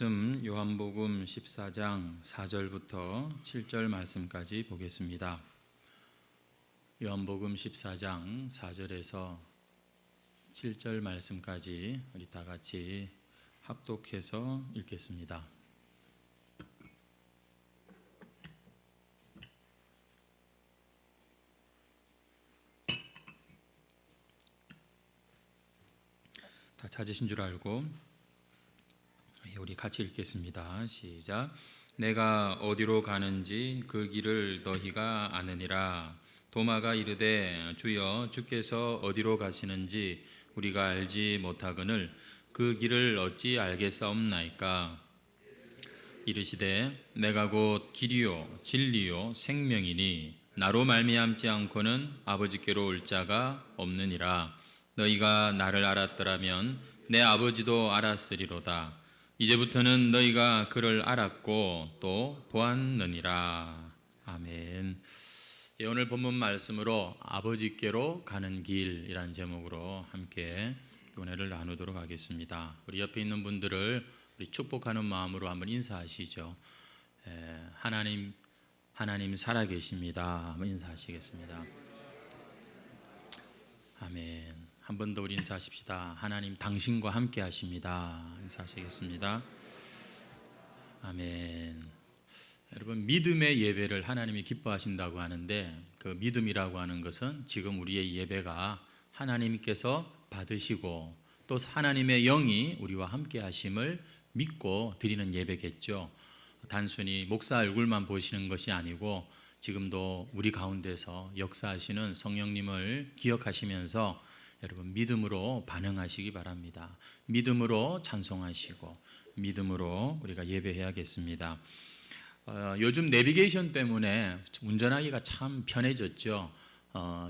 요한복음 14장 4절부터 7절 말씀까지 보겠습니다. 요한복음 14장 4절에서 7절 말씀까지 우리 다 같이 합독해서 읽겠습니다. 다 찾으신 줄 알고 우리 같이 읽겠습니다. 시작. 내가 어디로 가는지 그 길을 너희가 아느니라. 도마가 이르되 주여 주께서 어디로 가시는지 우리가 알지 못하거늘 그 길을 어찌 알겠사옵나이까. 이르시되 내가 곧 길이요 진리요 생명이니 나로 말미암지 않고는 아버지께로 올 자가 없느니라. 너희가 나를 알았더라면 내 아버지도 알았으리로다. 이제부터는 너희가 그를 알았고 또 보았느니라. 아멘. 오늘 본문 말씀으로 아버지께로 가는 길이란 제목으로 함께 은혜를 나누도록 하겠습니다. 우리 옆에 있는 분들을 우리 축복하는 마음으로 한번 인사하시죠. 하나님 살아계십니다. 한번 인사하시겠습니다. 아멘. 한 번 더 우리 인사하십시다. 하나님 당신과 함께 하십니다. 인사하시겠습니다. 아멘. 여러분, 믿음의 예배를 하나님이 기뻐하신다고 하는데 그 믿음이라고 하는 것은 지금 우리의 예배가 하나님께서 받으시고 또 하나님의 영이 우리와 함께 하심을 믿고 드리는 예배겠죠. 단순히 목사 얼굴만 보시는 것이 아니고 지금도 우리 가운데서 역사하시는 성령님을 기억하시면서 여러분 믿음으로 반응하시기 바랍니다. 믿음으로 찬송하시고 믿음으로 우리가 예배해야겠습니다. 요즘 내비게이션 때문에 운전하기가 참 편해졌죠.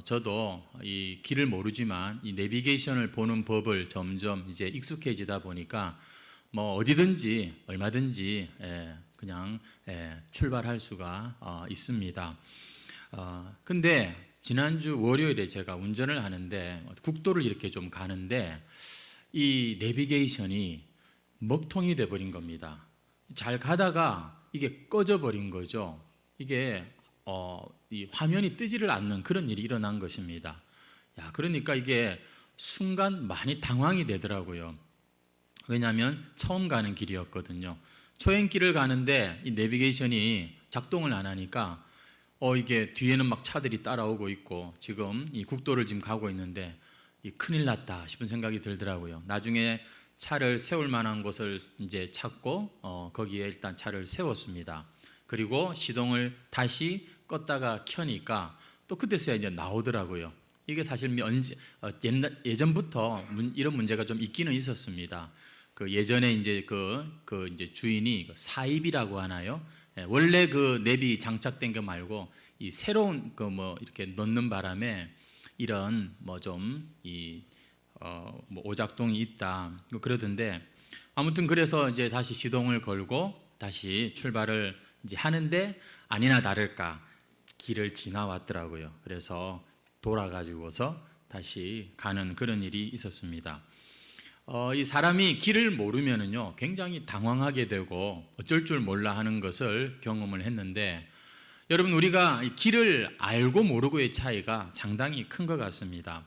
저도 이 길을 모르지만 이 내비게이션을 보는 법을 점점 이제 익숙해지다 보니까 뭐 어디든지 얼마든지 그냥 출발할 수가 있습니다. 근데 지난주 월요일에 제가 운전을 하는데 국도를 이렇게 좀 가는데 이 내비게이션이 먹통이 돼버린 겁니다. 잘 가다가 이게 꺼져버린 거죠. 이게 이 화면이 뜨지를 않는 그런 일이 일어난 것입니다. 그러니까 이게 순간 많이 당황이 되더라고요. 왜냐하면 처음 가는 길이었거든요. 초행길을 가는데 이 내비게이션이 작동을 안 하니까 이게 뒤에는 막 차들이 따라오고 있고 지금 이 국도를 지금 가고 있는데 큰일 났다 싶은 생각이 들더라고요. 나중에 차를 세울 만한 곳을 이제 찾고 거기에 일단 차를 세웠습니다. 그리고 시동을 다시 껐다가 켜니까 또 그때서야 이제 나오더라고요. 이게 사실 예전부터 이런 문제가 좀 있기는 있었습니다. 그 예전에 이제 그 이제 주인이 사입이라고 하나요? 원래 그 내비 장착된 거 말고 이 새로운 그 뭐 이렇게 넣는 바람에 이런 뭐 좀 이 뭐 오작동이 있다 그러던데 아무튼 그래서 이제 다시 시동을 걸고 다시 출발을 이제 하는데 아니나 다를까 길을 지나왔더라고요. 그래서 돌아가지고서 다시 가는 그런 일이 있었습니다. 이 사람이 길을 모르면은요 굉장히 당황하게 되고 어쩔 줄 몰라 하는 것을 경험을 했는데 여러분 우리가 길을 알고 모르고의 차이가 상당히 큰 것 같습니다.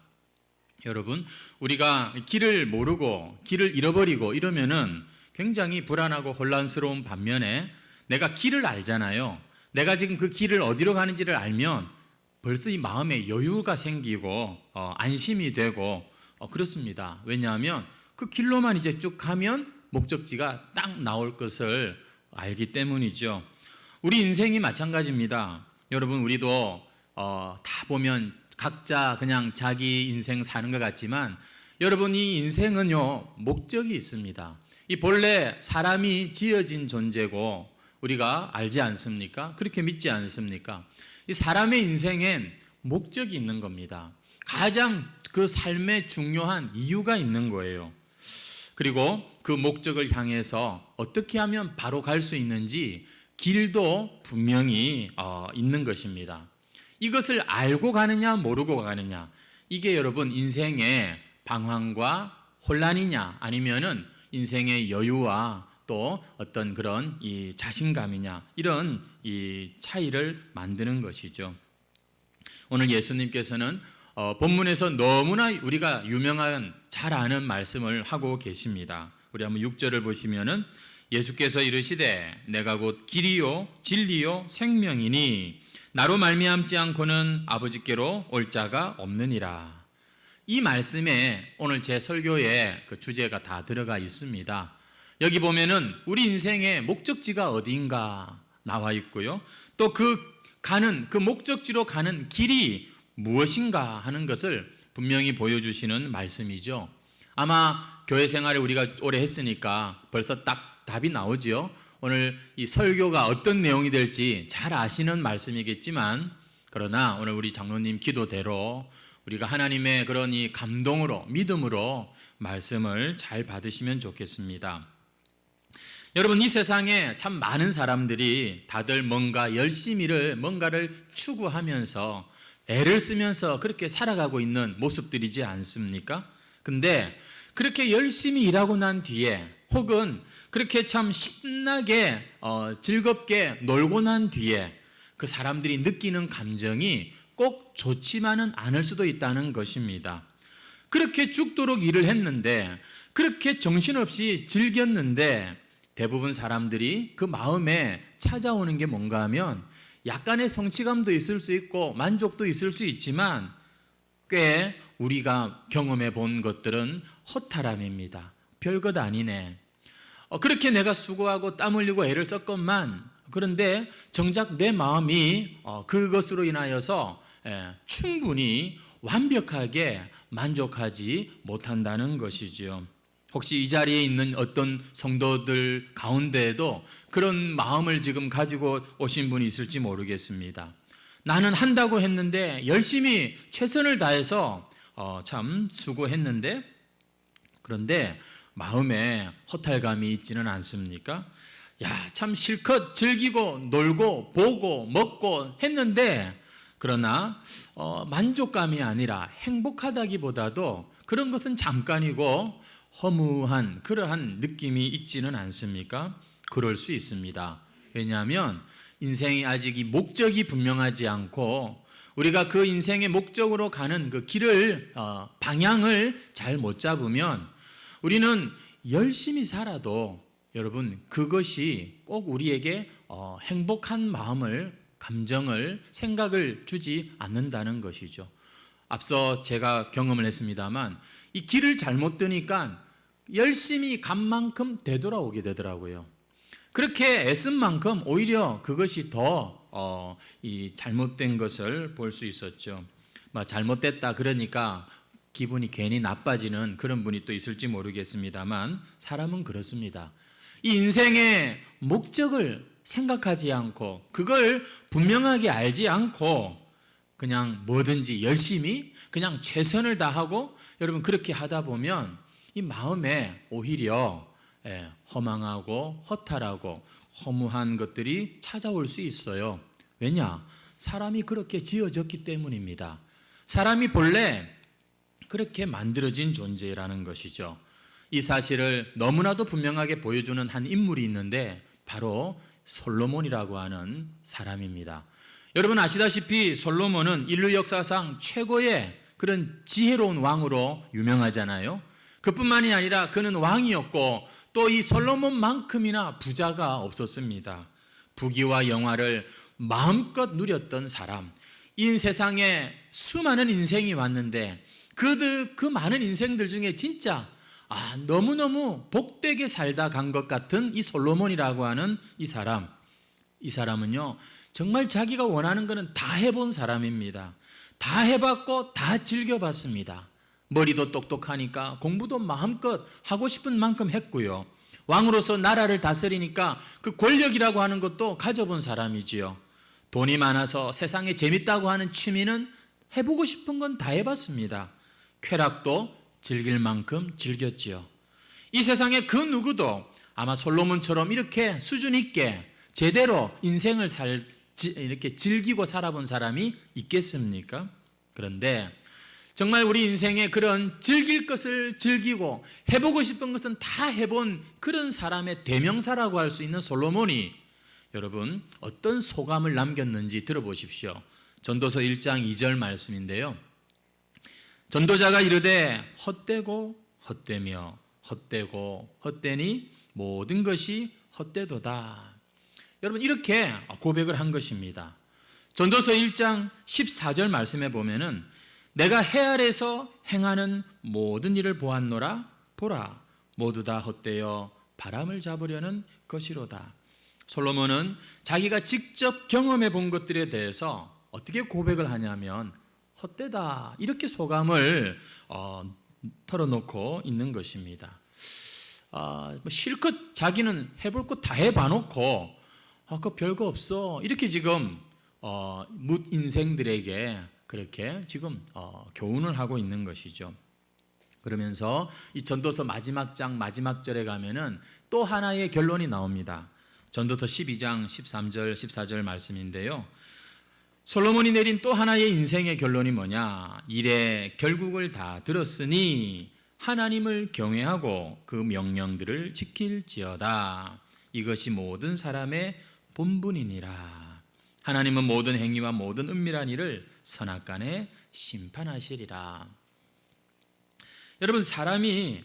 여러분 우리가 길을 모르고 길을 잃어버리고 이러면은 굉장히 불안하고 혼란스러운 반면에 내가 길을 알잖아요. 내가 지금 그 길을 어디로 가는지를 알면 벌써 이 마음에 여유가 생기고 안심이 되고 그렇습니다. 왜냐하면 그 길로만 이제 쭉 가면 목적지가 딱 나올 것을 알기 때문이죠. 우리 인생이 마찬가지입니다. 여러분 우리도 다 보면 각자 그냥 자기 인생 사는 것 같지만 여러분 이 인생은요 목적이 있습니다. 이 본래 사람이 지어진 존재고 우리가 알지 않습니까? 그렇게 믿지 않습니까? 이 사람의 인생엔 목적이 있는 겁니다. 가장 그 삶에 중요한 이유가 있는 거예요. 그리고 그 목적을 향해서 어떻게 하면 바로 갈 수 있는지 길도 분명히 있는 것입니다. 이것을 알고 가느냐 모르고 가느냐 이게 여러분 인생의 방황과 혼란이냐 아니면은 인생의 여유와 또 어떤 그런 이 자신감이냐, 이런 이 차이를 만드는 것이죠. 오늘 예수님께서는 본문에서 너무나 우리가 유명한 잘 아는 말씀을 하고 계십니다. 우리 한번 6절을 보시면은 예수께서 이르시되 내가 곧 길이요 진리요 생명이니 나로 말미암지 않고는 아버지께로 올 자가 없느니라. 이 말씀에 오늘 제 설교의 그 주제가 다 들어가 있습니다. 여기 보면은 우리 인생의 목적지가 어디인가 나와 있고요. 또 그 목적지로 가는 길이 무엇인가 하는 것을 분명히 보여주시는 말씀이죠. 아마 교회 생활을 우리가 오래 했으니까 벌써 딱 답이 나오죠. 오늘 이 설교가 어떤 내용이 될지 잘 아시는 말씀이겠지만, 그러나 오늘 우리 장로님 기도대로 우리가 하나님의 그런 이 감동으로, 믿음으로 말씀을 잘 받으시면 좋겠습니다. 여러분, 이 세상에 참 많은 사람들이 다들 뭔가를 추구하면서 애를 쓰면서 그렇게 살아가고 있는 모습들이지 않습니까? 근데 그렇게 열심히 일하고 난 뒤에, 혹은 그렇게 참 신나게 즐겁게 놀고 난 뒤에 그 사람들이 느끼는 감정이 꼭 좋지만은 않을 수도 있다는 것입니다. 그렇게 죽도록 일을 했는데, 그렇게 정신없이 즐겼는데, 대부분 사람들이 그 마음에 찾아오는 게 뭔가 하면 약간의 성취감도 있을 수 있고 만족도 있을 수 있지만, 꽤 우리가 경험해 본 것들은 허탈함입니다. 별것 아니네. 그렇게 내가 수고하고 땀 흘리고 애를 썼건만, 그런데 정작 내 마음이 그것으로 인하여서 충분히 완벽하게 만족하지 못한다는 것이지요. 혹시 이 자리에 있는 어떤 성도들 가운데에도 그런 마음을 지금 가지고 오신 분이 있을지 모르겠습니다. 나는 한다고 했는데, 열심히 최선을 다해서 참 수고했는데, 그런데 마음에 허탈감이 있지는 않습니까? 참 실컷 즐기고 놀고 보고 먹고 했는데, 그러나 만족감이 아니라 행복하다기보다도 그런 것은 잠깐이고 허무한 그러한 느낌이 있지는 않습니까? 그럴 수 있습니다. 왜냐하면 인생이 아직 이 목적이 분명하지 않고, 우리가 그 인생의 목적으로 가는 그 길을 방향을 잘 못 잡으면 우리는 열심히 살아도, 여러분, 그것이 꼭 우리에게 행복한 마음을, 감정을, 생각을 주지 않는다는 것이죠. 앞서 제가 경험을 했습니다만, 이 길을 잘못 드니까 열심히 간 만큼 되돌아오게 되더라고요. 그렇게 애쓴 만큼 오히려 그것이 더 이 잘못된 것을 볼 수 있었죠. 잘못됐다 그러니까 기분이 괜히 나빠지는 그런 분이 또 있을지 모르겠습니다만, 사람은 그렇습니다. 이 인생의 목적을 생각하지 않고, 그걸 분명하게 알지 않고 그냥 뭐든지 열심히 그냥 최선을 다하고, 여러분, 그렇게 하다 보면 이 마음에 오히려 허망하고 허탈하고 허무한 것들이 찾아올 수 있어요. 왜냐? 사람이 그렇게 지어졌기 때문입니다. 사람이 본래 그렇게 만들어진 존재라는 것이죠. 이 사실을 너무나도 분명하게 보여주는 한 인물이 있는데, 바로 솔로몬이라고 하는 사람입니다. 여러분 아시다시피 솔로몬은 인류 역사상 최고의 그런 지혜로운 왕으로 유명하잖아요. 그뿐만이 아니라 그는 왕이었고, 또 이 솔로몬만큼이나 부자가 없었습니다. 부귀와 영화를 마음껏 누렸던 사람. 이 세상에 수많은 인생이 왔는데 그 많은 인생들 중에 진짜 너무너무 복되게 살다 간 것 같은 이 솔로몬이라고 하는 이 사람은요, 정말 자기가 원하는 것은 다 해본 사람입니다. 다 해봤고 다 즐겨봤습니다. 머리도 똑똑하니까 공부도 마음껏 하고 싶은 만큼 했고요. 왕으로서 나라를 다스리니까 그 권력이라고 하는 것도 가져본 사람이지요. 돈이 많아서 세상에 재밌다고 하는 취미는 해보고 싶은 건 다 해봤습니다. 쾌락도 즐길 만큼 즐겼지요. 이 세상에 그 누구도 아마 솔로몬처럼 이렇게 수준 있게 제대로 인생을 이렇게 즐기고 살아본 사람이 있겠습니까? 그런데 정말 우리 인생에 그런 즐길 것을 즐기고 해보고 싶은 것은 다 해본 그런 사람의 대명사라고 할 수 있는 솔로몬이 여러분 어떤 소감을 남겼는지 들어보십시오. 전도서 1장 2절 말씀인데요. 전도자가 이르되 헛되고 헛되며 헛되고 헛되니 모든 것이 헛되도다. 여러분 이렇게 고백을 한 것입니다. 전도서 1장 14절 말씀에 보면은 내가 해 아래에서 행하는 모든 일을 보았노라. 보라 모두 다 헛되어 바람을 잡으려는 것이로다. 솔로몬은 자기가 직접 경험해 본 것들에 대해서 어떻게 고백을 하냐면 헛되다 이렇게 소감을 털어놓고 있는 것입니다. 실컷 자기는 해볼 것 다 해봐놓고 그거 별거 없어 이렇게 지금 묻 인생들에게 그렇게 지금 교훈을 하고 있는 것이죠. 그러면서 이 전도서 마지막 장 마지막 절에 가면은 또 하나의 결론이 나옵니다. 전도서 12장 13절 14절 말씀인데요. 솔로몬이 내린 또 하나의 인생의 결론이 뭐냐? 이래 결국을 다 들었으니 하나님을 경외하고 그 명령들을 지킬지어다. 이것이 모든 사람의 본분이니라. 하나님은 모든 행위와 모든 은밀한 일을 선악간에 심판하시리라. 여러분 사람이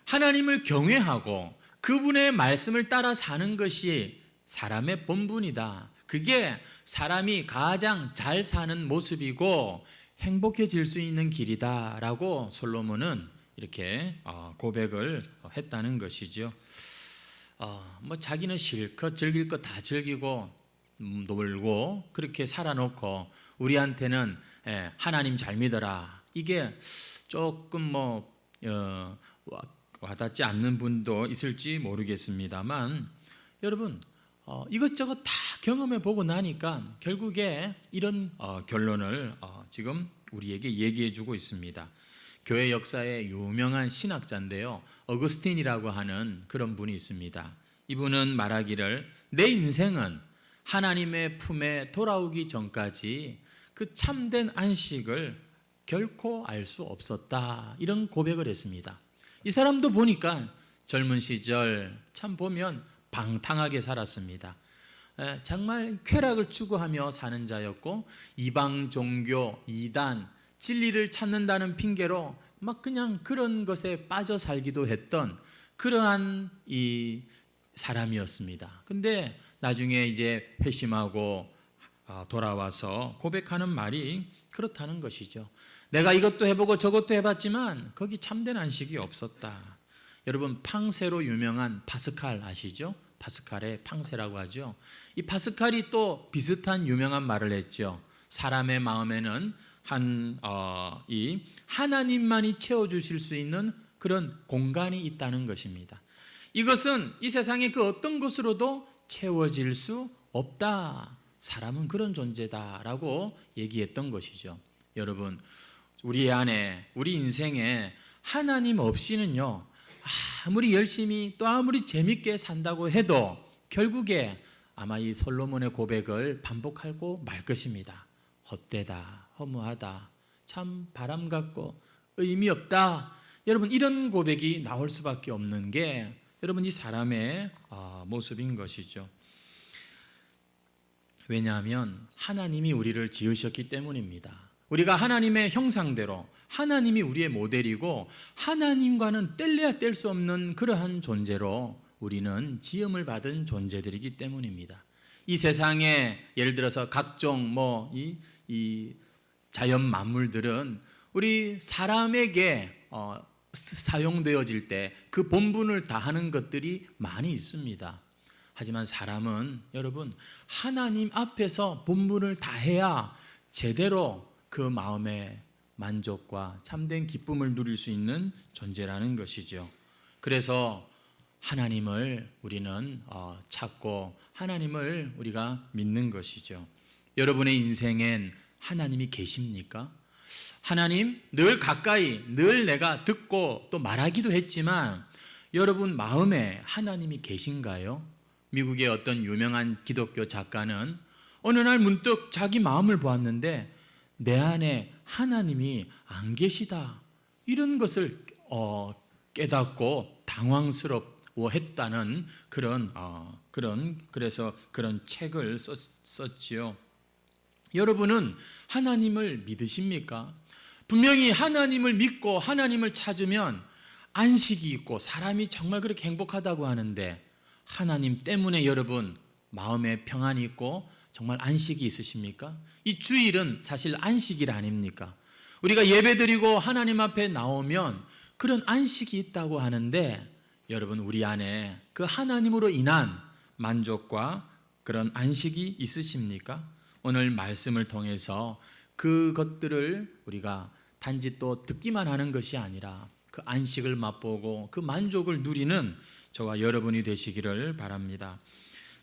하나님을 경외하고 그분의 말씀을 따라 사는 것이 사람의 본분이다. 그게 사람이 가장 잘 사는 모습이고 행복해질 수 있는 길이다라고 솔로몬은 이렇게 고백을 했다는 것이죠. 자기는 실컷 즐길 거 다 즐기고 놀고 그렇게 살아놓고 우리한테는 하나님 잘 믿어라. 이게 조금 와닿지 않는 분도 있을지 모르겠습니다만 여러분 이것저것 다 경험해 보고 나니까 결국에 이런 결론을 지금 우리에게 얘기해 주고 있습니다. 교회 역사의 유명한 신학자인데요. 어거스틴이라고 하는 그런 분이 있습니다. 이분은 말하기를 내 인생은 하나님의 품에 돌아오기 전까지 그 참된 안식을 결코 알 수 없었다. 이런 고백을 했습니다. 이 사람도 보니까 젊은 시절 참 보면 방탕하게 살았습니다. 정말 쾌락을 추구하며 사는 자였고 이방 종교, 이단, 진리를 찾는다는 핑계로 막 그냥 그런 것에 빠져 살기도 했던 그러한 이 사람이었습니다. 근데 나중에 이제 회심하고 돌아와서 고백하는 말이 그렇다는 것이죠. 내가 이것도 해보고 저것도 해봤지만 거기 참된 안식이 없었다. 여러분 팡세로 유명한 파스칼 아시죠? 파스칼의 팡세라고 하죠. 이 파스칼이 또 비슷한 유명한 말을 했죠. 사람의 마음에는 이 하나님만이 채워주실 수 있는 그런 공간이 있다는 것입니다. 이것은 이 세상의 그 어떤 것으로도 채워질 수 없다. 사람은 그런 존재다라고 얘기했던 것이죠. 여러분 우리 안에 우리 인생에 하나님 없이는요 아무리 열심히 또 아무리 재밌게 산다고 해도 결국에 아마 이 솔로몬의 고백을 반복하고 말 것입니다. 헛되다, 허무하다, 참 바람 같고 의미 없다. 여러분 이런 고백이 나올 수밖에 없는 게 여러분 이 사람의 모습인 것이죠. 왜냐하면 하나님이 우리를 지으셨기 때문입니다. 우리가 하나님의 형상대로 하나님이 우리의 모델이고 하나님과는 뗄래야 뗄 수 없는 그러한 존재로 우리는 지음을 받은 존재들이기 때문입니다. 이 세상에 예를 들어서 각종 이 자연 만물들은 우리 사람에게 사용되어질 때 그 본분을 다하는 것들이 많이 있습니다. 하지만 사람은 여러분 하나님 앞에서 본분을 다해야 제대로 그 마음의 만족과 참된 기쁨을 누릴 수 있는 존재라는 것이죠. 그래서 하나님을 우리는 찾고 하나님을 우리가 믿는 것이죠. 여러분의 인생엔 하나님이 계십니까? 하나님 늘 가까이 늘 내가 듣고 또 말하기도 했지만 여러분 마음에 하나님이 계신가요? 미국의 어떤 유명한 기독교 작가는 어느 날 문득 자기 마음을 보았는데 내 안에 하나님이 안 계시다, 이런 것을 깨닫고 당황스러워했다는 그래서 그런 책을 썼지요. 여러분은 하나님을 믿으십니까? 분명히 하나님을 믿고 하나님을 찾으면 안식이 있고 사람이 정말 그렇게 행복하다고 하는데, 하나님 때문에 여러분 마음에 평안이 있고 정말 안식이 있으십니까? 이 주일은 사실 안식일 아닙니까? 우리가 예배드리고 하나님 앞에 나오면 그런 안식이 있다고 하는데, 여러분 우리 안에 그 하나님으로 인한 만족과 그런 안식이 있으십니까? 오늘 말씀을 통해서 그것들을 우리가 단지 또 듣기만 하는 것이 아니라 그 안식을 맛보고 그 만족을 누리는 저와 여러분이 되시기를 바랍니다.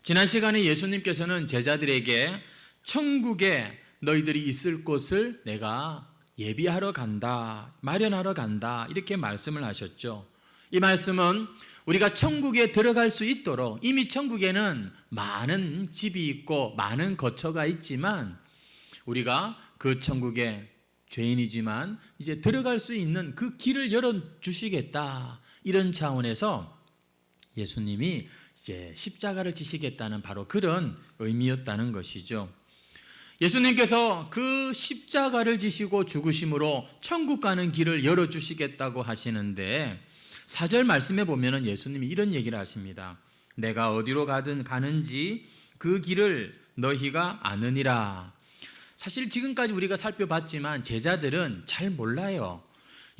지난 시간에 예수님께서는 제자들에게 천국에 너희들이 있을 곳을 내가 예비하러 간다, 마련하러 간다, 이렇게 말씀을 하셨죠. 이 말씀은 우리가 천국에 들어갈 수 있도록, 이미 천국에는 많은 집이 있고 많은 거처가 있지만 우리가 그 천국에 죄인이지만 이제 들어갈 수 있는 그 길을 열어주시겠다, 이런 차원에서 예수님이 이제 십자가를 지시겠다는 바로 그런 의미였다는 것이죠. 예수님께서 그 십자가를 지시고 죽으심으로 천국 가는 길을 열어주시겠다고 하시는데, 4절 말씀에 보면 예수님이 이런 얘기를 하십니다. 내가 어디로 가는지 그 길을 너희가 아느니라. 사실 지금까지 우리가 살펴봤지만 제자들은 잘 몰라요.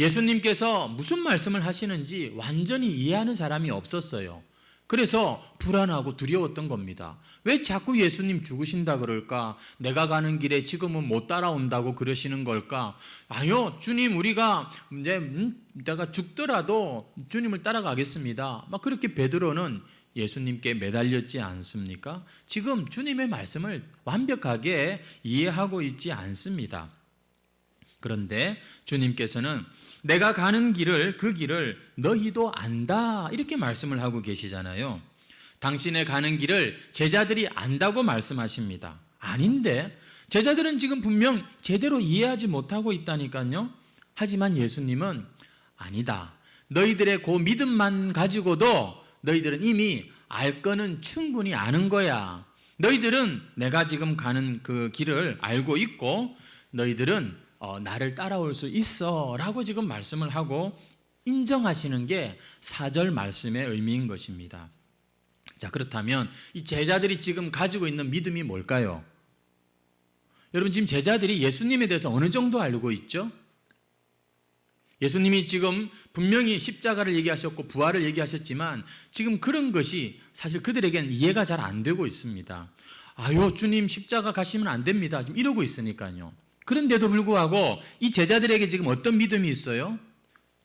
예수님께서 무슨 말씀을 하시는지 완전히 이해하는 사람이 없었어요. 그래서 불안하고 두려웠던 겁니다. 왜 자꾸 예수님 죽으신다 그럴까? 내가 가는 길에 지금은 못 따라온다고 그러시는 걸까? 아니요, 주님, 우리가 이제 내가 죽더라도 주님을 따라가겠습니다. 막 그렇게 베드로는 예수님께 매달렸지 않습니까? 지금 주님의 말씀을 완벽하게 이해하고 있지 않습니다. 그런데 주님께서는 내가 가는 길을, 그 길을 너희도 안다, 이렇게 말씀을 하고 계시잖아요. 당신의 가는 길을 제자들이 안다고 말씀하십니다. 아닌데, 제자들은 지금 분명 제대로 이해하지 못하고 있다니까요. 하지만 예수님은 아니다, 너희들의 그 믿음만 가지고도 너희들은 이미 알 거는 충분히 아는 거야. 너희들은 내가 지금 가는 그 길을 알고 있고 너희들은 나를 따라올 수 있어 라고 지금 말씀을 하고 인정하시는 게 4절 말씀의 의미인 것입니다. 자, 그렇다면 이 제자들이 지금 가지고 있는 믿음이 뭘까요? 여러분, 지금 제자들이 예수님에 대해서 어느 정도 알고 있죠? 예수님이 지금 분명히 십자가를 얘기하셨고 부활을 얘기하셨지만 지금 그런 것이 사실 그들에게는 이해가 잘 안 되고 있습니다. 아유, 주님 십자가 가시면 안 됩니다, 지금 이러고 있으니까요. 그런데도 불구하고 이 제자들에게 지금 어떤 믿음이 있어요?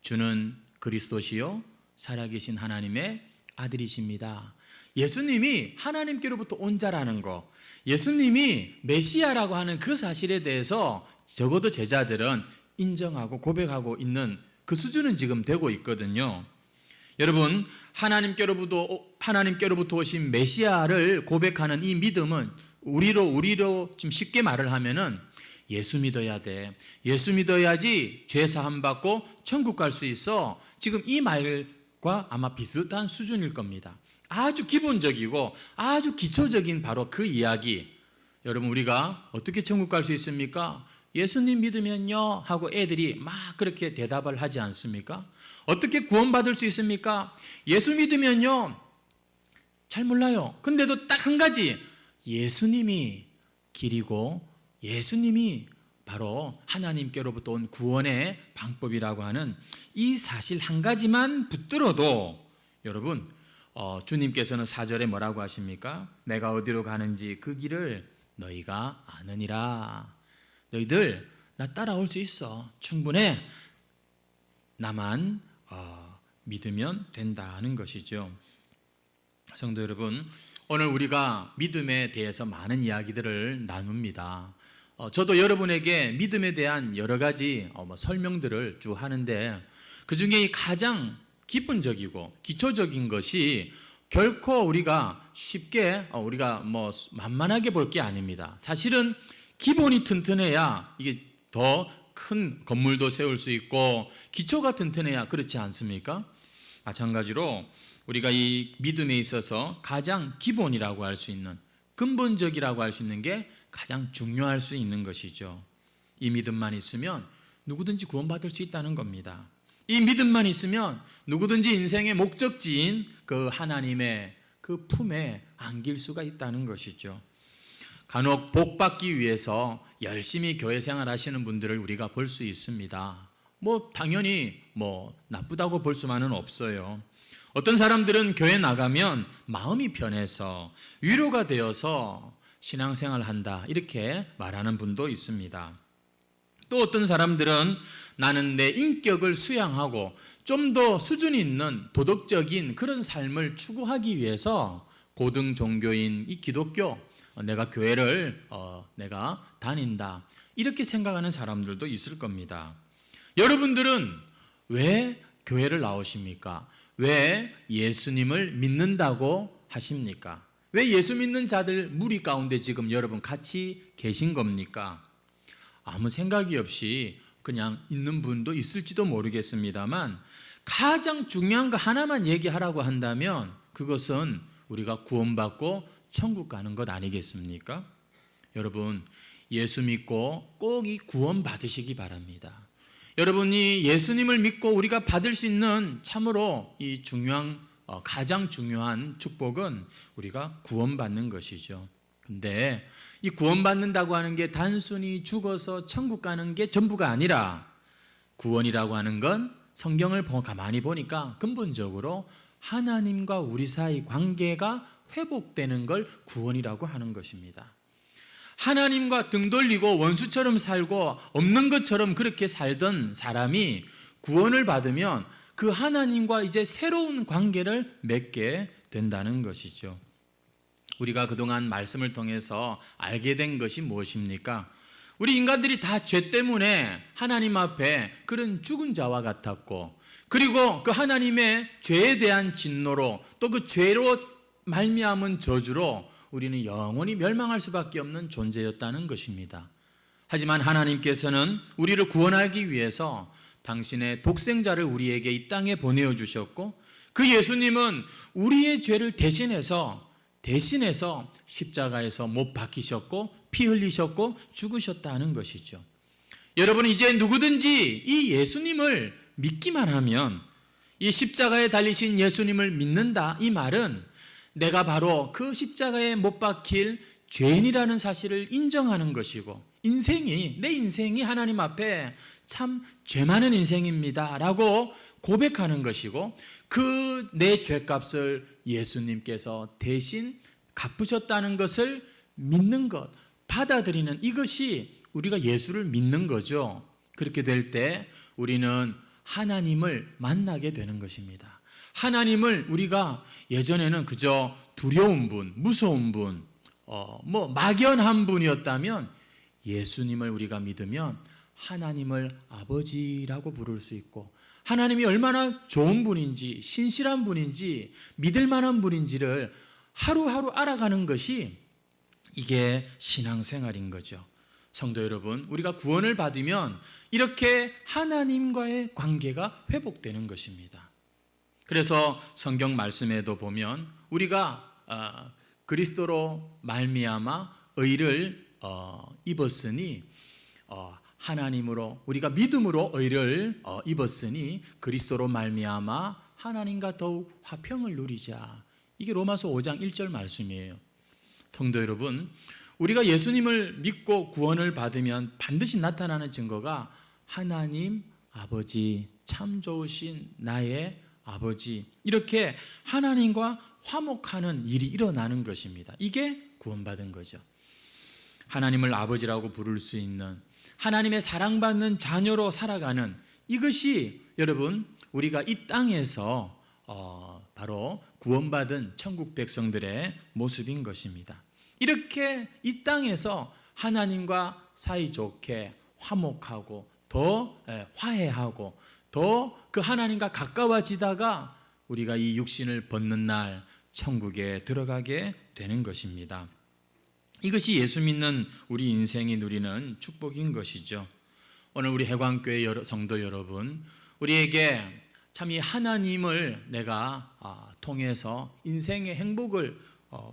주는 그리스도시요 살아계신 하나님의 아들이십니다. 예수님이 하나님께로부터 온 자라는 거, 예수님이 메시아라고 하는 그 사실에 대해서 적어도 제자들은 인정하고 고백하고 있는 그 수준은 지금 되고 있거든요. 여러분, 하나님께로부터 오신 메시아를 고백하는 이 믿음은 우리로 좀 쉽게 말을 하면은 예수 믿어야 돼, 예수 믿어야지 죄 사함 받고 천국 갈 수 있어, 지금 이 말과 아마 비슷한 수준일 겁니다. 아주 기본적이고 아주 기초적인 바로 그 이야기. 여러분, 우리가 어떻게 천국 갈 수 있습니까? 예수님 믿으면요 하고 애들이 막 그렇게 대답을 하지 않습니까? 어떻게 구원받을 수 있습니까? 예수 믿으면요, 잘 몰라요. 근데도 딱 한 가지, 예수님이 길이고 예수님이 바로 하나님께로부터 온 구원의 방법이라고 하는 이 사실 한 가지만 붙들어도 여러분, 주님께서는 4절에 뭐라고 하십니까? 내가 어디로 가는지 그 길을 너희가 아느니라. 너희들 나 따라올 수 있어, 충분해, 나만 믿으면 된다는 것이죠. 성도 여러분, 오늘 우리가 믿음에 대해서 많은 이야기들을 나눕니다. 저도 여러분에게 믿음에 대한 여러 가지 설명들을 쭉 하는데 그 중에 가장 기본적이고 기초적인 것이 결코 우리가 쉽게 우리가 만만하게 볼 게 아닙니다. 사실은 기본이 튼튼해야 이게 더 큰 건물도 세울 수 있고 기초가 튼튼해야 그렇지 않습니까? 마찬가지로 우리가 이 믿음에 있어서 가장 기본이라고 할 수 있는, 근본적이라고 할 수 있는 게 가장 중요할 수 있는 것이죠. 이 믿음만 있으면 누구든지 구원받을 수 있다는 겁니다. 이 믿음만 있으면 누구든지 인생의 목적지인 그 하나님의 그 품에 안길 수가 있다는 것이죠. 간혹 복 받기 위해서 열심히 교회 생활하시는 분들을 우리가 볼 수 있습니다. 당연히 나쁘다고 볼 수만은 없어요. 어떤 사람들은 교회 나가면 마음이 편해서 위로가 되어서 신앙생활을 한다 이렇게 말하는 분도 있습니다. 또 어떤 사람들은 나는 내 인격을 수양하고 좀 더 수준 있는 도덕적인 그런 삶을 추구하기 위해서 고등 종교인 이 기독교, 내가 교회를 내가 다닌다 이렇게 생각하는 사람들도 있을 겁니다. 여러분들은 왜 교회를 나오십니까? 왜 예수님을 믿는다고 하십니까? 왜 예수 믿는 자들 무리 가운데 지금 여러분 같이 계신 겁니까? 아무 생각이 없이 그냥 있는 분도 있을지도 모르겠습니다만 가장 중요한 거 하나만 얘기하라고 한다면 그것은 우리가 구원받고 천국 가는 것 아니겠습니까? 여러분, 예수 믿고 꼭 이 구원 받으시기 바랍니다. 여러분이 예수님을 믿고 우리가 받을 수 있는 참으로 이 가장 중요한 축복은 우리가 구원받는 것이죠. 근데 이 구원받는다고 하는 게 단순히 죽어서 천국 가는 게 전부가 아니라 구원이라고 하는 건 성경을 가만히 보니까 근본적으로 하나님과 우리 사이 관계가 회복되는 걸 구원이라고 하는 것입니다. 하나님과 등 돌리고 원수처럼 살고 없는 것처럼 그렇게 살던 사람이 구원을 받으면 그 하나님과 이제 새로운 관계를 맺게 된다는 것이죠. 우리가 그동안 말씀을 통해서 알게 된 것이 무엇입니까? 우리 인간들이 다 죄 때문에 하나님 앞에 그런 죽은 자와 같았고, 그리고 그 하나님의 죄에 대한 진노로 또 그 죄로 말미암은 저주로 우리는 영원히 멸망할 수밖에 없는 존재였다는 것입니다. 하지만 하나님께서는 우리를 구원하기 위해서 당신의 독생자를 우리에게 이 땅에 보내어 주셨고, 그 예수님은 우리의 죄를 대신해서 십자가에서 못 박히셨고 피 흘리셨고 죽으셨다는 것이죠. 여러분, 이제 누구든지 이 예수님을 믿기만 하면, 이 십자가에 달리신 예수님을 믿는다, 이 말은 내가 바로 그 십자가에 못 박힐 죄인이라는 사실을 인정하는 것이고, 내 인생이 하나님 앞에 참 죄 많은 인생입니다 라고 고백하는 것이고, 그 내 죄값을 예수님께서 대신 갚으셨다는 것을 믿는 것, 받아들이는, 이것이 우리가 예수를 믿는 거죠. 그렇게 될 때 우리는 하나님을 만나게 되는 것입니다. 하나님을 우리가 예전에는 그저 두려운 분, 무서운 분, 막연한 분이었다면 예수님을 우리가 믿으면 하나님을 아버지라고 부를 수 있고, 하나님이 얼마나 좋은 분인지, 신실한 분인지, 믿을 만한 분인지를 하루하루 알아가는 것이 이게 신앙생활인 거죠. 성도 여러분, 우리가 구원을 받으면 이렇게 하나님과의 관계가 회복되는 것입니다. 그래서 성경 말씀에도 보면 우리가 그리스도로 말미암아 의를 입었으니, 하나님으로 우리가 믿음으로 의를 입었으니 그리스도로 말미암아 하나님과 더욱 화평을 누리자. 이게 로마서 5장 1절 말씀이에요. 성도 여러분, 우리가 예수님을 믿고 구원을 받으면 반드시 나타나는 증거가 하나님 아버지, 참 좋으신 나의 아버지, 이렇게 하나님과 화목하는 일이 일어나는 것입니다. 이게 구원받은 거죠. 하나님을 아버지라고 부를 수 있는, 하나님의 사랑받는 자녀로 살아가는, 이것이 여러분 우리가 이 땅에서 바로 구원받은 천국 백성들의 모습인 것입니다. 이렇게 이 땅에서 하나님과 사이좋게 화목하고 더 화해하고 더 그 하나님과 가까워지다가 우리가 이 육신을 벗는 날 천국에 들어가게 되는 것입니다. 이것이 예수 믿는 우리 인생이 누리는 축복인 것이죠. 오늘 우리 해광교회 성도 여러분, 우리에게 참 이 하나님을 내가 통해서 인생의 행복을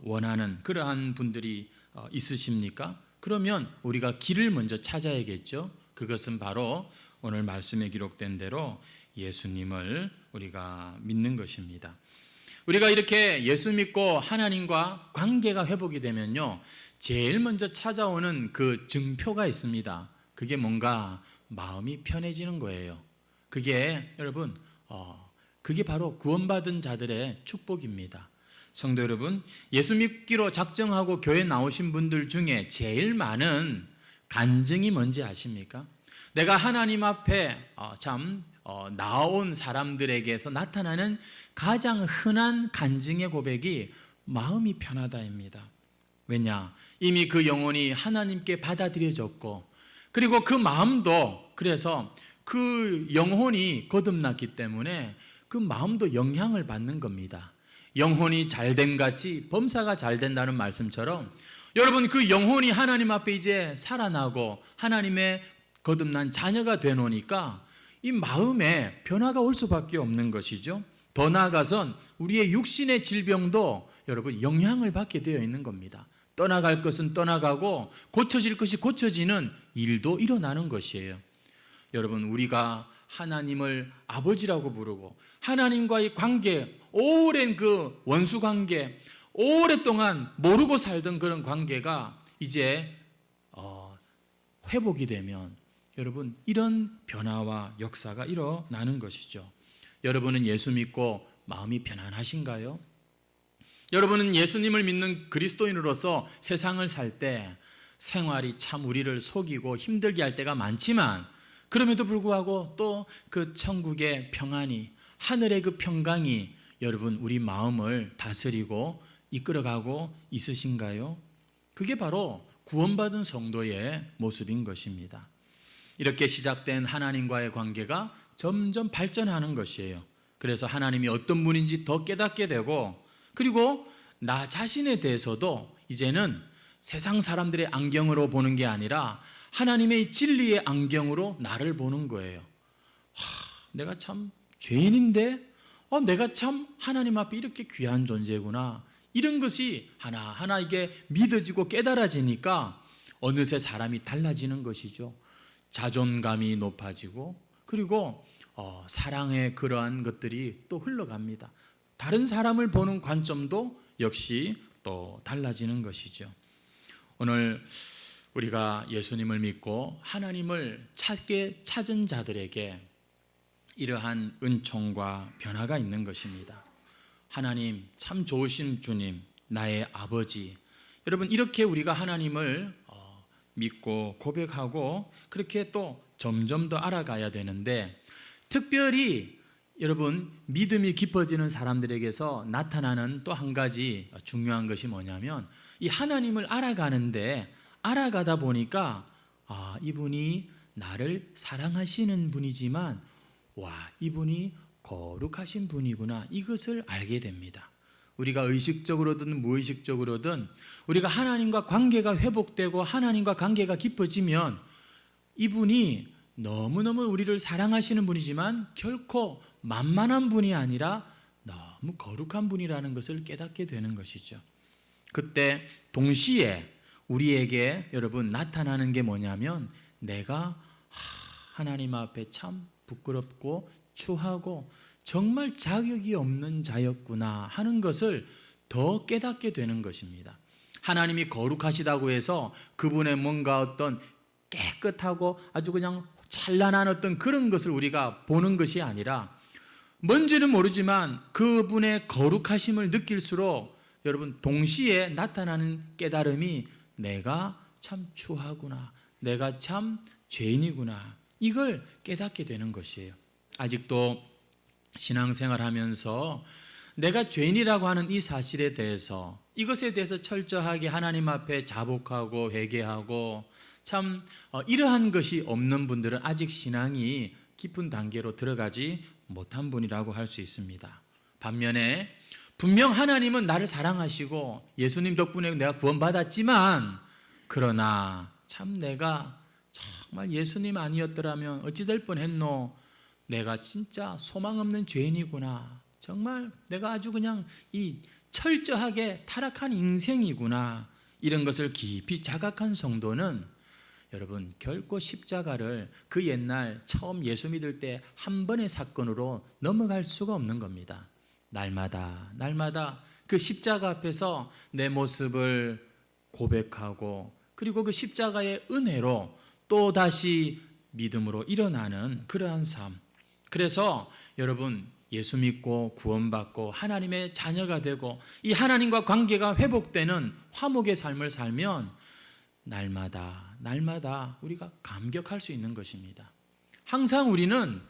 원하는 그러한 분들이 있으십니까? 그러면 우리가 길을 먼저 찾아야겠죠. 그것은 바로 오늘 말씀에 기록된 대로 예수님을 우리가 믿는 것입니다. 우리가 이렇게 예수 믿고 하나님과 관계가 회복이 되면요, 제일 먼저 찾아오는 그 증표가 있습니다. 그게 뭔가 마음이 편해지는 거예요. 그게 여러분, 그게 바로 구원받은 자들의 축복입니다. 성도 여러분, 예수 믿기로 작정하고 교회 나오신 분들 중에 제일 많은 간증이 뭔지 아십니까? 내가 하나님 앞에 나온 사람들에게서 나타나는 가장 흔한 간증의 고백이 마음이 편하다입니다. 왜냐? 이미 그 영혼이 하나님께 받아들여졌고, 그리고 그 마음도, 그래서 그 영혼이 거듭났기 때문에 그 마음도 영향을 받는 겁니다. 영혼이 잘됨 같이 범사가 잘 된다는 말씀처럼 여러분, 그 영혼이 하나님 앞에 이제 살아나고 하나님의 거듭난 자녀가 되노니까 이 마음에 변화가 올 수밖에 없는 것이죠. 더 나아가선 우리의 육신의 질병도 여러분 영향을 받게 되어 있는 겁니다. 떠나갈 것은 떠나가고 고쳐질 것이 고쳐지는 일도 일어나는 것이에요. 여러분, 우리가 하나님을 아버지라고 부르고 하나님과의 관계, 오랜 그 원수 관계, 오랫동안 모르고 살던 그런 관계가 이제 회복이 되면 여러분, 이런 변화와 역사가 일어나는 것이죠. 여러분은 예수 믿고 마음이 편안하신가요? 여러분은 예수님을 믿는 그리스도인으로서 세상을 살 때 생활이 참 우리를 속이고 힘들게 할 때가 많지만, 그럼에도 불구하고 또 그 천국의 평안이, 하늘의 그 평강이 여러분 우리 마음을 다스리고 이끌어가고 있으신가요? 그게 바로 구원받은 성도의 모습인 것입니다. 이렇게 시작된 하나님과의 관계가 점점 발전하는 것이에요. 그래서 하나님이 어떤 분인지 더 깨닫게 되고, 그리고 나 자신에 대해서도 이제는 세상 사람들의 안경으로 보는 게 아니라 하나님의 진리의 안경으로 나를 보는 거예요. 내가 참 죄인인데 내가 참 하나님 앞에 이렇게 귀한 존재구나. 이런 것이 하나하나 이게 믿어지고 깨달아지니까 어느새 사람이 달라지는 것이죠. 자존감이 높아지고, 그리고 사랑의 그러한 것들이 또 흘러갑니다. 다른 사람을 보는 관점도 역시 또 달라지는 것이죠. 오늘 우리가 예수님을 믿고 하나님을 찾은 자들에게 이러한 은총과 변화가 있는 것입니다. 하나님 참 좋으신 주님, 나의 아버지. 여러분, 이렇게 우리가 하나님을 믿고 고백하고 그렇게 또 점점 더 알아가야 되는데, 특별히 여러분 믿음이 깊어지는 사람들에게서 나타나는 또 한 가지 중요한 것이 뭐냐면, 이 하나님을 알아가는데 알아가다 보니까 이분이 나를 사랑하시는 분이지만 이분이 거룩하신 분이구나, 이것을 알게 됩니다. 우리가 의식적으로든 무의식적으로든 우리가 하나님과 관계가 회복되고 하나님과 관계가 깊어지면 이분이 너무너무 우리를 사랑하시는 분이지만 결코 만만한 분이 아니라 너무 거룩한 분이라는 것을 깨닫게 되는 것이죠. 그때 동시에 우리에게 여러분 나타나는 게 뭐냐면, 내가 하나님 앞에 참 부끄럽고 추하고 정말 자격이 없는 자였구나 하는 것을 더 깨닫게 되는 것입니다. 하나님이 거룩하시다고 해서 그분의 뭔가 어떤 깨끗하고 아주 그냥 찬란한 어떤 그런 것을 우리가 보는 것이 아니라, 뭔지는 모르지만 그분의 거룩하심을 느낄수록 여러분 동시에 나타나는 깨달음이 내가 참 추하구나, 내가 참 죄인이구나, 이걸 깨닫게 되는 것이에요. 아직도 신앙생활 하면서 내가 죄인이라고 하는 이 사실에 대해서, 이것에 대해서 철저하게 하나님 앞에 자복하고 회개하고 참 이러한 것이 없는 분들은 아직 신앙이 깊은 단계로 들어가지 못한 분이라고 할 수 있습니다. 반면에 분명 하나님은 나를 사랑하시고 예수님 덕분에 내가 구원받았지만, 그러나 참 내가 정말 예수님 아니었더라면 어찌 될 뻔했노. 내가 진짜 소망 없는 죄인이구나. 정말 내가 아주 그냥 이 철저하게 타락한 인생이구나. 이런 것을 깊이 자각한 성도는 여러분 결코 십자가를 그 옛날 처음 예수 믿을 때 한 번의 사건으로 넘어갈 수가 없는 겁니다. 날마다 그 십자가 앞에서 내 모습을 고백하고 그리고 그 십자가의 은혜로 또 다시 믿음으로 일어나는 그러한 삶. 그래서 여러분 예수 믿고 구원받고 하나님의 자녀가 되고 이 하나님과 관계가 회복되는 화목의 삶을 살면 날마다 우리가 감격할 수 있는 것입니다. 항상 우리는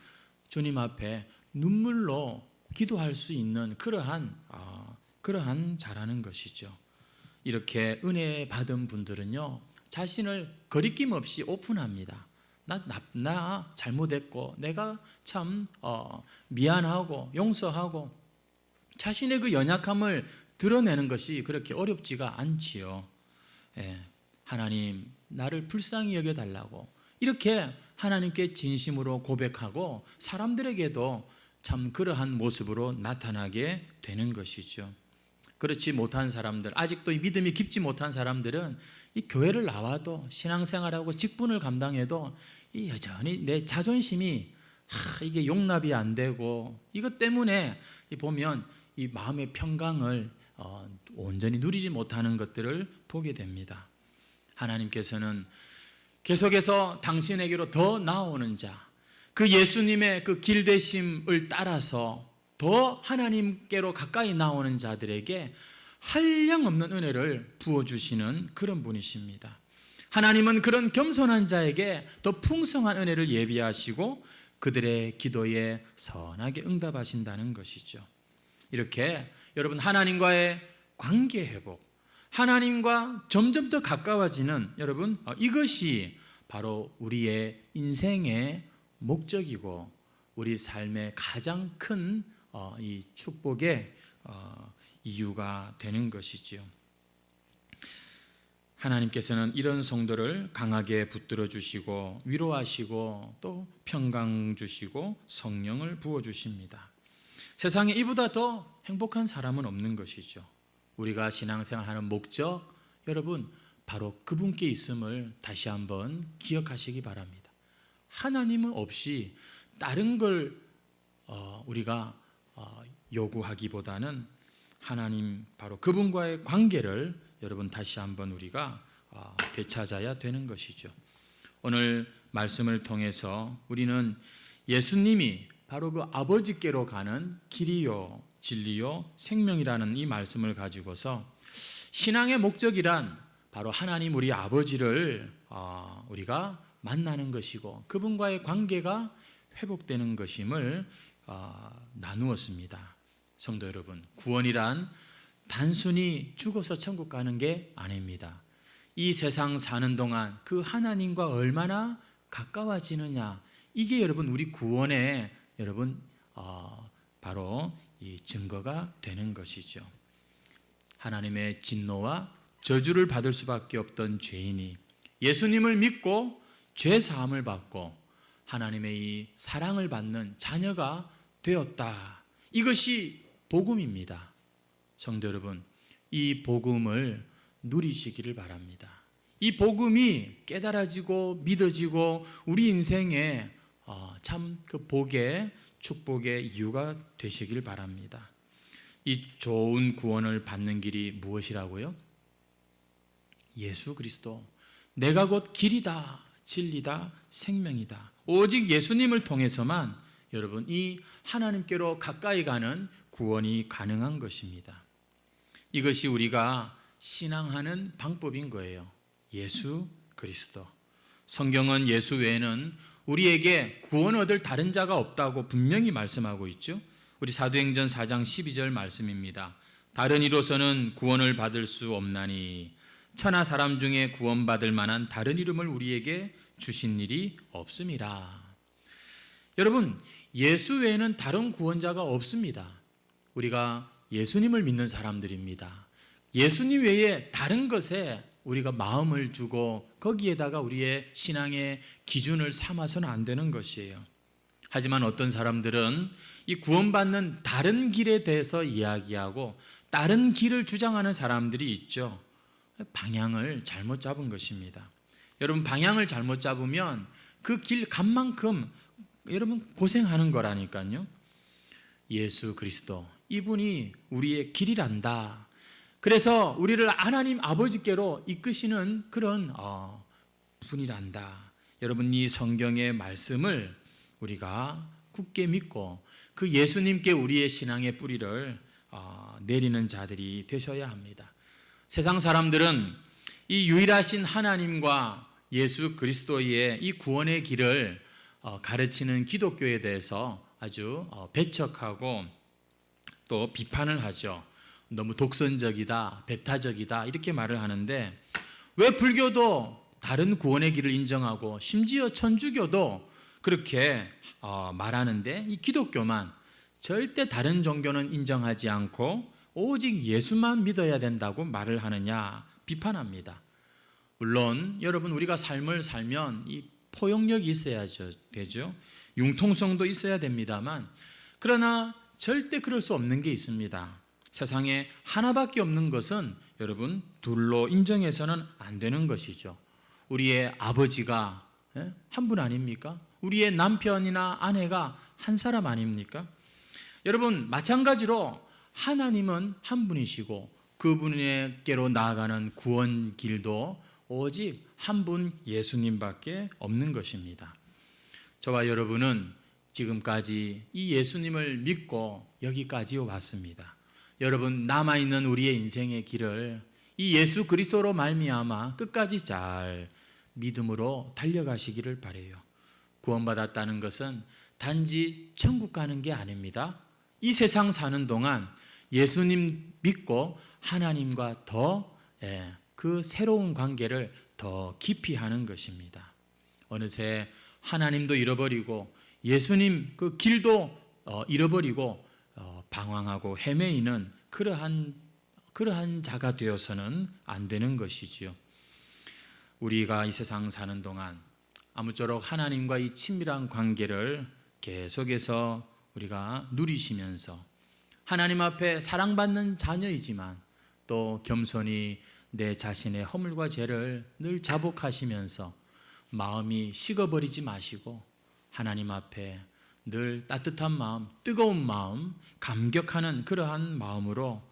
주님 앞에 눈물로 기도할 수 있는 그러한 자라는 것이죠. 이렇게 은혜 받은 분들은요, 자신을 거리낌 없이 오픈합니다. 나 잘못했고 내가 참 미안하고 용서하고 자신의 그 연약함을 드러내는 것이 그렇게 어렵지가 않지요. 하나님 나를 불쌍히 여겨달라고 이렇게 하나님께 진심으로 고백하고 사람들에게도 참 그러한 모습으로 나타나게 되는 것이죠. 그렇지 못한 사람들, 아직도 이 믿음이 깊지 못한 사람들은 이 교회를 나와도 신앙생활하고 직분을 감당해도 이 여전히 내 자존심이 이게 용납이 안 되고 이것 때문에 보면 이 마음의 평강을 온전히 누리지 못하는 것들을 보게 됩니다. 하나님께서는 계속해서 당신에게로 더 나아오는 자, 그 예수님의 그 길되심을 따라서 더 하나님께로 가까이 나오는 자들에게 한량없는 은혜를 부어주시는 그런 분이십니다. 하나님은 그런 겸손한 자에게 더 풍성한 은혜를 예비하시고 그들의 기도에 선하게 응답하신다는 것이죠. 이렇게 여러분 하나님과의 관계 회복, 하나님과 점점 더 가까워지는 여러분 이것이 바로 우리의 인생의 목적이고 우리 삶의 가장 큰 이 축복의 이유가 되는 것이지요. 하나님께서는 이런 성도를 강하게 붙들어 주시고 위로하시고 또 평강 주시고 성령을 부어 주십니다. 세상에 이보다 더 행복한 사람은 없는 것이죠. 우리가 신앙생활하는 목적, 여러분 바로 그분께 있음을 다시 한번 기억하시기 바랍니다. 하나님은 없이 다른 걸 우리가 요구하기보다는 하나님 바로 그분과의 관계를 여러분 다시 한번 우리가 되찾아야 되는 것이죠. 오늘 말씀을 통해서 우리는 예수님이 바로 그 아버지께로 가는 길이요 진리요 생명이라는 이 말씀을 가지고서 신앙의 목적이란 바로 하나님 우리 아버지를 우리가 만나는 것이고 그분과의 관계가 회복되는 것임을 나누었습니다. 성도 여러분, 구원이란 단순히 죽어서 천국 가는 게 아닙니다. 이 세상 사는 동안 그 하나님과 얼마나 가까워지느냐, 이게 여러분 우리 구원의 여러분 바로 이 증거가 되는 것이죠. 하나님의 진노와 저주를 받을 수밖에 없던 죄인이 예수님을 믿고 죄 사함을 받고 하나님의 이 사랑을 받는 자녀가 되었다. 이것이 복음입니다. 성도 여러분, 이 복음을 누리시기를 바랍니다. 이 복음이 깨달아지고 믿어지고 우리 인생에 참 그 복의 축복의 이유가 되시길 바랍니다. 이 좋은 구원을 받는 길이 무엇이라고요? 예수 그리스도. 내가 곧 길이다, 진리다, 생명이다. 오직 예수님을 통해서만 여러분 이 하나님께로 가까이 가는 구원이 가능한 것입니다. 이것이 우리가 신앙하는 방법인 거예요. 예수 그리스도. 성경은 예수 외에는 우리에게 구원 얻을 다른 자가 없다고 분명히 말씀하고 있죠. 우리 사도행전 4장 12절 말씀입니다. 다른 이로서는 구원을 받을 수 없나니 천하 사람 중에 구원받을 만한 다른 이름을 우리에게 주신 일이 없음이라. 여러분, 예수 외에는 다른 구원자가 없습니다. 우리가 예수님을 믿는 사람들입니다. 예수님 외에 다른 것에 우리가 마음을 주고 거기에다가 우리의 신앙의 기준을 삼아서는 안 되는 것이에요. 하지만 어떤 사람들은 이 구원받는 다른 길에 대해서 이야기하고 다른 길을 주장하는 사람들이 있죠. 방향을 잘못 잡은 것입니다. 여러분, 방향을 잘못 잡으면 그 길 간 만큼 여러분 고생하는 거라니까요. 예수 그리스도, 이분이 우리의 길이란다. 그래서 우리를 하나님 아버지께로 이끄시는 그런 분이란다. 여러분, 이 성경의 말씀을 우리가 굳게 믿고 그 예수님께 우리의 신앙의 뿌리를 내리는 자들이 되셔야 합니다. 세상 사람들은 이 유일하신 하나님과 예수 그리스도의 이 구원의 길을 가르치는 기독교에 대해서 아주 배척하고 또 비판을 하죠. 너무 독선적이다, 배타적이다 이렇게 말을 하는데, 왜 불교도 다른 구원의 길을 인정하고 심지어 천주교도 그렇게 말하는데 이 기독교만 절대 다른 종교는 인정하지 않고 오직 예수만 믿어야 된다고 말을 하느냐 비판합니다. 물론 여러분, 우리가 삶을 살면 이 포용력이 있어야 되죠. 융통성도 있어야 됩니다만, 그러나 절대 그럴 수 없는 게 있습니다. 세상에 하나밖에 없는 것은 여러분 둘로 인정해서는 안 되는 것이죠. 우리의 아버지가 한 분 아닙니까? 우리의 남편이나 아내가 한 사람 아닙니까? 여러분, 마찬가지로 하나님은 한 분이시고 그분에게로 나아가는 구원 길도 오직 한 분 예수님밖에 없는 것입니다. 저와 여러분은 지금까지 이 예수님을 믿고 여기까지 왔습니다. 여러분, 남아있는 우리의 인생의 길을 이 예수 그리스도로 말미암아 끝까지 잘 믿음으로 달려가시기를 바라요. 구원받았다는 것은 단지 천국 가는 게 아닙니다. 이 세상 사는 동안 예수님 믿고 하나님과 더 그 새로운 관계를 더 깊이 하는 것입니다. 어느새 하나님도 잃어버리고 예수님 그 길도 잃어버리고 방황하고 헤매이는 그러한 자가 되어서는 안 되는 것이지요. 우리가 이 세상 사는 동안 아무쪼록 하나님과 이 친밀한 관계를 계속해서 우리가 누리시면서 하나님 앞에 사랑받는 자녀이지만 또 겸손히 내 자신의 허물과 죄를 늘 자복하시면서 마음이 식어버리지 마시고 하나님 앞에 늘 따뜻한 마음, 뜨거운 마음, 감격하는 그러한 마음으로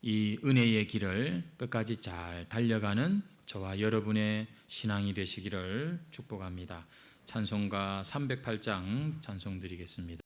이 은혜의 길을 끝까지 잘 달려가는 저와 여러분의 신앙이 되시기를 축복합니다. 찬송가 308장 찬송 드리겠습니다.